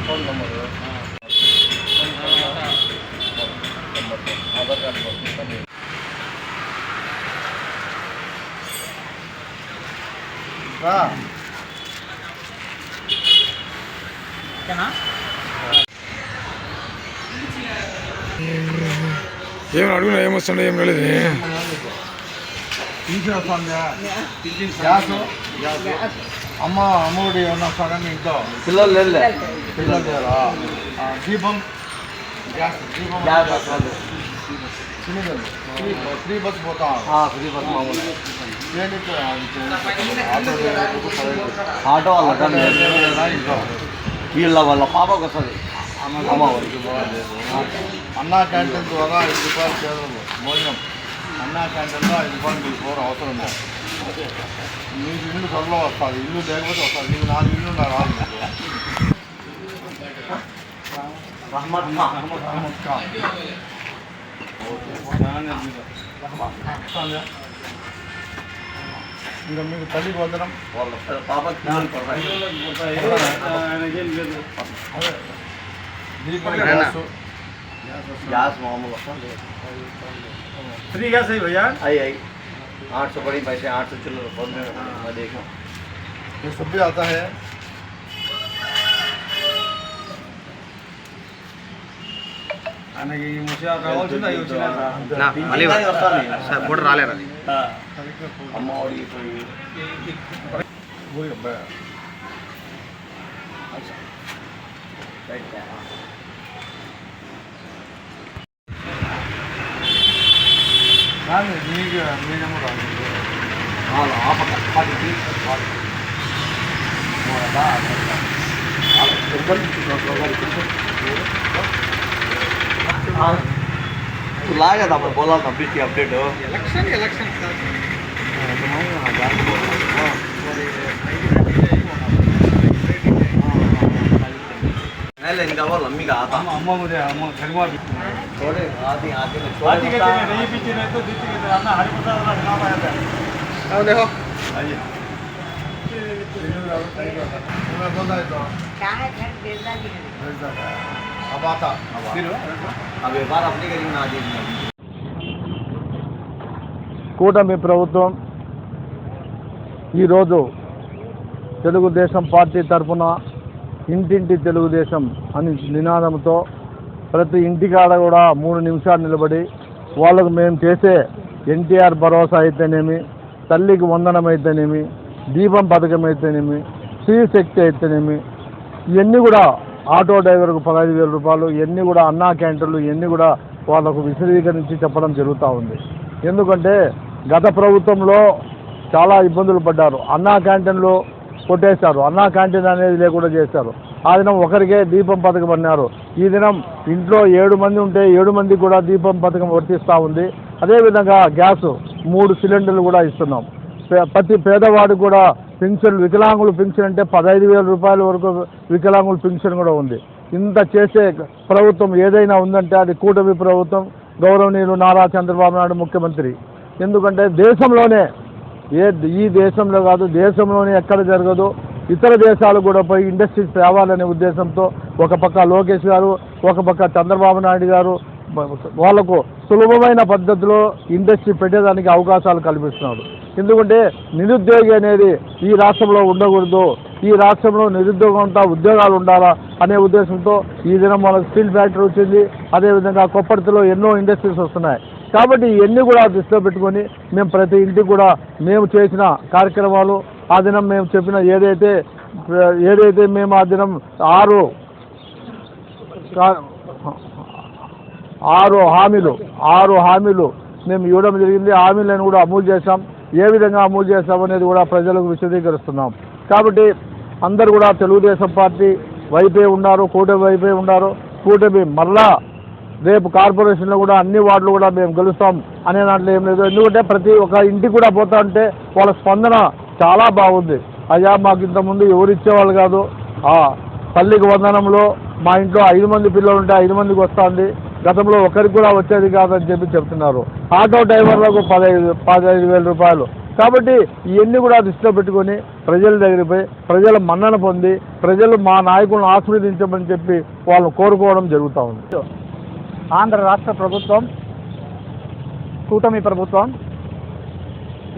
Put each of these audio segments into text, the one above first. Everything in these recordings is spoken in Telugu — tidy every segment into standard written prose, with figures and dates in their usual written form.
ఫోన్ నెంబరు ఆధార్ కార్డు ఏం అడుగునా ఏమొస్తుండే ఏం లేదు అమ్మఒడి ఏమన్నా వస్తాడని ఇంట్లో పిల్లలు లేదు పిల్లలు లేరా దీపం ఫ్రీ బస్ పోతా ఫ్రీ బస్ మామూలు ఆటో వాళ్ళ వీళ్ళ వాళ్ళ పాపకు వస్తుంది అమ్మఒడికి అన్నా క్యాంటీన్ ద్వారా 5 రూపాయలు కేవలం భోజనం అన్నా క్యాంటీన్లో 5 రూపాయలు మీకు పోవడం అవసరం లేదు మీకు ఇల్లు త్వరలో వస్తుంది ఇల్లు లేకపోతే వస్తుంది మీకు 4 ఇల్లు రాదు రహమత్ ఖాన్ ఇంకా మీకు తల్లికి వందనం వాళ్ళ పాప गैस मामूल फ्री गैस है भैया आई 800 बड़ी पैसे 800 चलो मैं देखा ये सब भी आता है కూడా రాలేరా అమ్మ ఒడి तू लाएगा था मैं बोला था बीच की अपडेट इलेक्शन नहीं इनका वो लम्बी का आता अम्मा मुझे अम्मा घर में थोड़े आती आती नहीं पीछे नहीं तो जीती के अपना हरिप्रसाद वाला खिला पाया था देखो आइए क्या है घर बेचदा नहीं अब आता फिर अब व्यापार अपनी करेंगे ना जी కూటమి ప్రభుత్వం ఈరోజు తెలుగుదేశం పార్టీ తరఫున ఇంటింటి తెలుగుదేశం అని నినాదంతో ప్రతి ఇంటికాడ కూడా 3 నిమిషాలు నిలబడి వాళ్ళకు మేము చేసే ఎన్టీఆర్ భరోసా అయితేనేమి తల్లికి వందనం అయితేనేమి దీపం పథకం అయితేనేమి శ్రీశక్తి అయితేనేమి ఇవన్నీ కూడా ఆటో డ్రైవర్కు 15,000 రూపాయలు ఇవన్నీ కూడా అన్నా క్యాంటీన్లు ఇవన్నీ కూడా వాళ్ళకు విశదీకరించి చెప్పడం జరుగుతూ ఉంది. ఎందుకంటే గత ప్రభుత్వంలో చాలా ఇబ్బందులు పడ్డారు. అన్నా క్యాంటీన్లు కొట్టేశారు. అన్నా క్యాంటీన్ అనేది లేకుండా చేశారు. ఆ దినం ఒకరికే దీపం పథకం అన్నారు. ఈ దినం ఇంట్లో 7 మంది ఉంటే 7 మందికి కూడా దీపం పథకం వర్తిస్తూ ఉంది. అదేవిధంగా గ్యాస్ 3 సిలిండర్లు కూడా ఇస్తున్నాం. ప్రతి పేదవాడికి కూడా పెన్షన్ వికలాంగులు పెన్షన్ అంటే 15,000 రూపాయల వరకు వికలాంగుల పెన్షన్ కూడా ఉంది. ఇంత చేసే ప్రభుత్వం ఏదైనా ఉందంటే అది కూటమి ప్రభుత్వం, గౌరవనీయులు నారా చంద్రబాబు నాయుడు ముఖ్యమంత్రి. ఎందుకంటే దేశంలోనే ఈ దేశంలో కాదు దేశంలోనే ఎక్కడ జరగదు. ఇతర దేశాలు కూడా పోయి ఇండస్ట్రీస్ తేవాలనే ఉద్దేశంతో ఒక పక్క లోకేష్ గారు, ఒక పక్క చంద్రబాబు నాయుడు గారు వాళ్లకు సులభమైన పద్ధతిలో ఇండస్ట్రీ పెట్టేదానికి అవకాశాలు కల్పిస్తున్నారు. ఎందుకంటే నిరుద్యోగి అనేది ఈ రాష్ట్రంలో ఉండకూడదు, ఈ రాష్ట్రంలో నిరుద్యోగంతో ఉద్యోగాలు ఉండాలా అనే ఉద్దేశంతో ఈ దినం మనకు స్టీల్ ఫ్యాక్టరీ వచ్చింది. అదేవిధంగా కొప్పర్తిలో ఎన్నో ఇండస్ట్రీస్ వస్తున్నాయి. కాబట్టి ఇవన్నీ కూడా దృష్టిలో పెట్టుకొని మేము ప్రతి ఇంటికి కూడా మేము చేసిన కార్యక్రమాలు ఆ దినం మేము చెప్పిన ఏదైతే మేము ఆ దినం 6 హామీలు మేము ఇవ్వడం జరిగింది. హామీలను కూడా అమలు చేశాం. ఏ విధంగా అమలు చేస్తామనేది కూడా ప్రజలకు విశదీకరిస్తున్నాం. కాబట్టి అందరూ కూడా తెలుగుదేశం పార్టీ వైపే ఉన్నారు, కూటమి వైపే ఉన్నారు. కూటమి మళ్ళా రేపు కార్పొరేషన్లో కూడా అన్ని వార్డులు కూడా మేము గెలుస్తాం అనే దాంట్లో ఏం లేదు. ఎందుకంటే ప్రతి ఒక్క ఇంటికి కూడా పోతా ఉంటే వాళ్ళ స్పందన చాలా బాగుంది. అయ్యా మాకు ఇంతకుముందు ఎవరు ఇచ్చేవాళ్ళు కాదు, తల్లికి వందనంలో మా ఇంట్లో 5 మంది పిల్లలు ఉంటే 5 మందికి వస్తుంది, గతంలో ఒకరికి కూడా వచ్చేది కాదని చెప్తున్నారు. ఆటో డ్రైవర్లకు 15,000 రూపాయలు. కాబట్టి ఇవన్నీ కూడా దృష్టిలో పెట్టుకొని ప్రజల దగ్గరికి పోయి ప్రజల మన్నన పొంది ప్రజలు మా నాయకులను ఆశీర్వదించమని చెప్పి వాళ్ళు కోరుకోవడం జరుగుతూ ఉంది. ఆంధ్ర రాష్ట్ర ప్రభుత్వం, కూటమి ప్రభుత్వం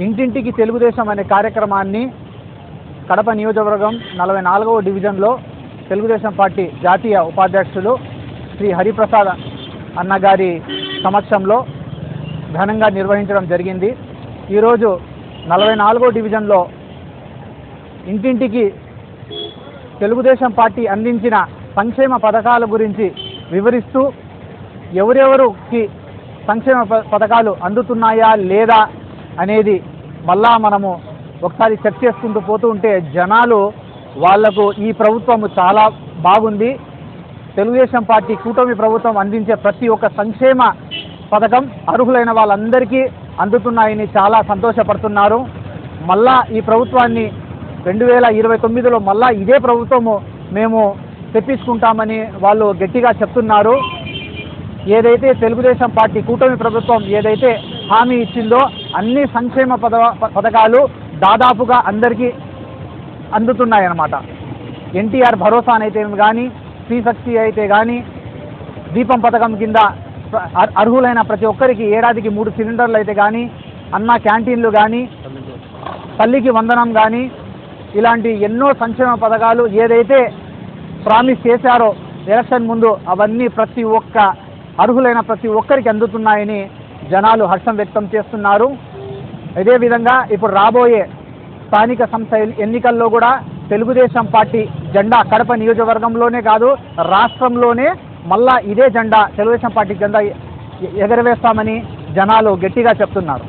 ఇంటింటికి తెలుగుదేశం అనే కార్యక్రమాన్ని కడప నియోజకవర్గం 44వ డివిజన్లో తెలుగుదేశం పార్టీ జాతీయ ఉపాధ్యక్షులు శ్రీ హరిప్రసాద్ అన్నగారి సమక్షంలో ఘనంగా నిర్వహించడం జరిగింది. ఈరోజు 44వ డివిజన్లో ఇంటింటికి తెలుగుదేశం పార్టీ అందించిన సంక్షేమ పథకాల గురించి వివరిస్తూ ఎవరెవరికి సంక్షేమ పథకాలు అందుతున్నాయా లేదా అనేది మళ్ళా మనము ఒకసారి చెక్ చేసుకుంటూ పోతూ ఉంటే జనాలు వాళ్లకు ఈ ప్రభుత్వం చాలా బాగుంది, తెలుగుదేశం పార్టీ కూటమి ప్రభుత్వం అందించే ప్రతి ఒక్క సంక్షేమ పథకం అర్హులైన వాళ్ళందరికీ అందుతున్నాయని చాలా సంతోషపడుతున్నారు. మళ్ళా ఈ ప్రభుత్వాన్ని 2029లో మళ్ళా ఇదే ప్రభుత్వము మేము తెప్పించుకుంటామని వాళ్ళు గట్టిగా చెప్తున్నారు. ఏదైతే తెలుగుదేశం పార్టీ కూటమి ప్రభుత్వం ఏదైతే హామీ ఇచ్చిందో అన్ని సంక్షేమ పథకాలు దాదాపుగా అందరికీ అందుతున్నాయన్నమాట. ఎన్టీఆర్ భరోసా అయితే కానీ, శ్రీశక్తి అయితే కానీ, దీపం పథకం కింద అర్హులైన ప్రతి ఒక్కరికి ఏడాదికి 3 సిలిండర్లు అయితే కానీ, అన్న క్యాంటీన్లు కానీ, తల్లికి వందనం కానీ, ఇలాంటి ఎన్నో సంక్షేమ పథకాలు ఏదైతే ప్రామిస్ చేశారో ఎలక్షన్ ముందు అవన్నీ ప్రతి ఒక్క అర్హులైన ప్రతి ఒక్కరికి అందుతున్నాయని జనాలు హర్షం వ్యక్తం చేస్తున్నారు. అదేవిధంగా ఇప్పుడు రాబోయే స్థానిక సంస్థ ఎన్నికల్లో కూడా తెలుగుదేశం పార్టీ జెండా కడప నియోజకవర్గంలోనే కాదు రాష్ట్రంలోనే మళ్ళా ఇదే జెండా తెలుగుదేశం పార్టీ జెండా ఎగరవేస్తామని జనాలు గట్టిగా చెప్తున్నారు.